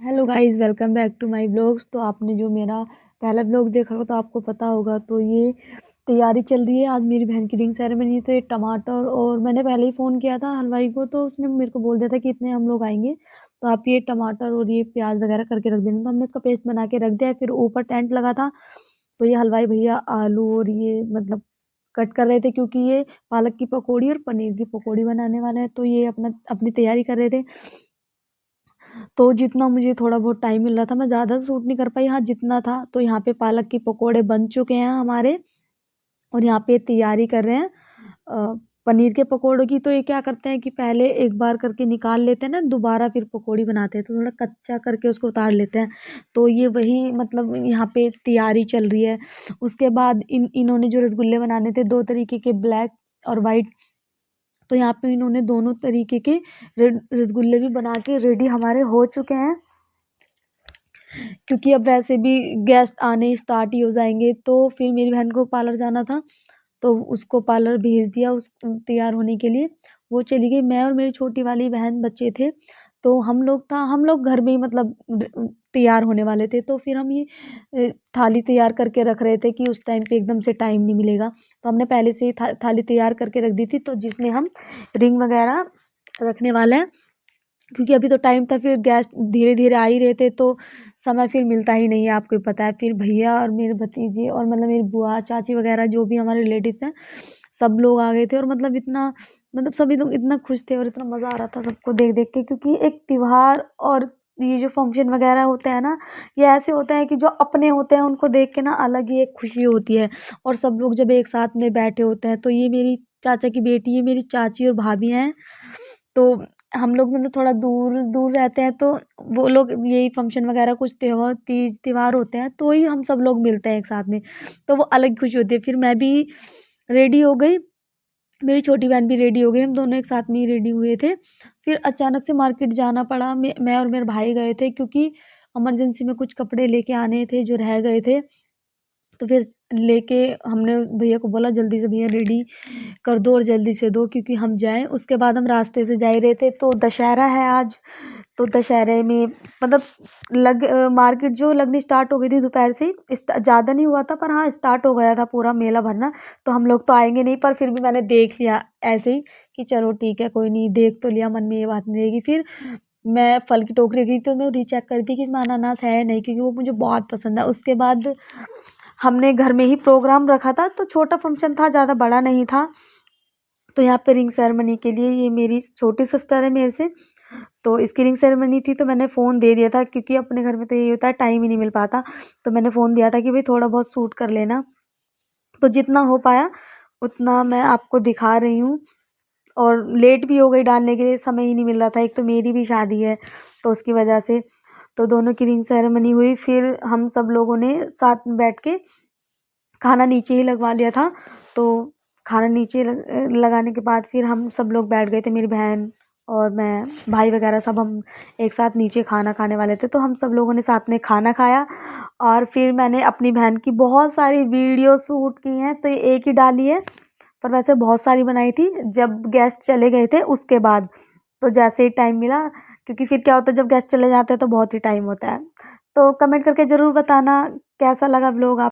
Hello guys, welcome back to my blogs. तो आपने जो मेरा पहला ब्लॉग देखा हो तो आपको पता होगा। तो ये तैयारी चल रही है, आज मेरी बहन की रिंग सेरेमनी है। तो ये टमाटर, और मैंने पहले ही फ़ोन किया था हलवाई को, तो उसने मेरे को बोल दिया था कि इतने हम लोग आएंगे, तो आप ये टमाटर और ये प्याज वगैरह करके रख देना। तो हमने उसका पेस्ट बना के रख दिया है। फिर ऊपर टेंट लगा था, तो ये हलवाई भैया आलू और ये मतलब कट कर रहे थे, क्योंकि ये पालक की पकौड़ी और पनीर की पकौड़ी बनाने वाले हैं। तो ये अपनी तैयारी कर रहे थे। तो जितना मुझे थोड़ा बहुत टाइम मिल रहा था, मैं ज़्यादा शूट नहीं कर पाई। हाँ, जितना था। तो यहाँ पे पालक के पकोड़े बन चुके हैं हमारे, और यहाँ पे तैयारी कर रहे हैं पनीर के पकोड़ों की। तो ये क्या करते हैं कि पहले एक बार करके निकाल लेते हैं ना, दोबारा फिर पकोड़ी बनाते हैं, तो थोड़ा कच्चा करके उसको उतार लेते हैं। तो ये वही मतलब यहाँ पे तैयारी चल रही है। उसके बाद इन्होंने जो रसगुल्ले बनाने थे, दो तरीके के, ब्लैक और वाइट। तो यहाँ पे इन्होंने दोनों तरीके के रसगुल्ले भी बना के रेडी हमारे हो चुके हैं, क्योंकि अब वैसे भी गेस्ट आने स्टार्ट ही हो जाएंगे। तो फिर मेरी बहन को पार्लर जाना था, तो उसको पार्लर भेज दिया उस तैयार होने के लिए। वो चली गई। मैं और मेरी छोटी वाली बहन बच्चे थे, तो हम लोग घर में ही मतलब तैयार होने वाले थे। तो फिर हम ये थाली तैयार करके रख रहे थे कि उस टाइम पे एकदम से टाइम नहीं मिलेगा। तो हमने पहले से ही थाली तैयार करके रख दी थी, तो जिसमें हम रिंग वगैरह रखने वाले हैं, क्योंकि अभी तो टाइम था। फिर गेस्ट धीरे धीरे आ ही रहे थे, तो समय फिर मिलता ही नहीं है, आपको ही पता है। फिर भैया और मेरे भतीजे और मतलब मेरी बुआ चाची वगैरह जो भी हमारे रिलेटिव्स हैं, सब लोग आ गए थे। और मतलब इतना मतलब सभी लोग इतना खुश थे और इतना मज़ा आ रहा था सबको देख देख के, क्योंकि एक त्योहार और ये जो फंक्शन वगैरह होते हैं ना, ये ऐसे होते हैं कि जो अपने होते हैं उनको देख के ना अलग ही एक खुशी होती है। और सब लोग जब एक साथ में बैठे होते हैं, तो ये मेरी चाचा की बेटी है, मेरी चाची और भाभी हैं। तो हम लोग मतलब थोड़ा दूर दूर रहते हैं, तो वो लोग यही फंक्शन वगैरह कुछ त्योहार तीज त्योहार होते हैं, तो ही हम सब लोग मिलते हैं एक साथ में। तो वो अलग खुशी होती है। फिर मैं भी रेडी हो गई, मेरी छोटी बहन भी रेडी हो गई, हम दोनों एक साथ में ही रेडी हुए थे। फिर अचानक से मार्केट जाना पड़ा। मैं और मेरे भाई गए थे, क्योंकि इमरजेंसी में कुछ कपड़े लेके आने थे जो रह गए थे। तो फिर लेके हमने भैया को बोला जल्दी से भैया रेडी कर दो और जल्दी से दो, क्योंकि हम जाएँ। उसके बाद हम रास्ते से जा ही रहे थे, तो दशहरा है आज। तो दशहरे में मतलब मार्केट जो लगनी स्टार्ट हो गई थी दोपहर से ही। ज़्यादा नहीं हुआ था, पर हाँ स्टार्ट हो गया था पूरा मेला भरना। तो हम लोग तो आएंगे नहीं, पर फिर भी मैंने देख लिया ऐसे ही कि चलो ठीक है, कोई नहीं, देख तो लिया, मन में ये बात नहीं रहेगी। फिर मैं फल की टोकरी गई, तो मैं रीचेक कर रही थी कि इसमें अनानास है नहीं, क्योंकि वो मुझे बहुत पसंद है। उसके बाद हमने घर में ही प्रोग्राम रखा था, तो छोटा फंक्शन था, ज़्यादा बड़ा नहीं था। तो यहाँ पे रिंग सेरेमनी के लिए, ये मेरी छोटी सिस्टर है मेरे से, तो इसकी रिंग सेरेमनी थी। तो मैंने फ़ोन दे दिया था, क्योंकि अपने घर में तो यही होता है, टाइम ही नहीं मिल पाता। तो मैंने फ़ोन दिया था कि भाई थोड़ा बहुत शूट कर लेना। तो जितना हो पाया उतना मैं आपको दिखा रही हूँ। और लेट भी हो गई डालने के लिए, समय ही नहीं मिल रहा था। एक तो मेरी भी शादी है, तो उसकी वजह से। तो दोनों की रिंग सेरेमनी हुई, फिर हम सब लोगों ने साथ में बैठ के खाना नीचे ही लगवा लिया था। तो खाना नीचे लगाने के बाद फिर हम सब लोग बैठ गए थे, मेरी बहन और मैं, भाई वगैरह सब हम एक साथ नीचे खाना खाने वाले थे। तो हम सब लोगों ने साथ में खाना खाया। और फिर मैंने अपनी बहन की बहुत सारी वीडियो शूट की हैं, तो ये एक ही डाली है, पर वैसे बहुत सारी बनाई थी जब गेस्ट चले गए थे उसके बाद। तो जैसे ही टाइम मिला, क्योंकि फिर क्या होता है जब गेस्ट चले जाते हैं तो बहुत ही टाइम होता है। तो कमेंट करके ज़रूर बताना कैसा लगा व्लॉग आप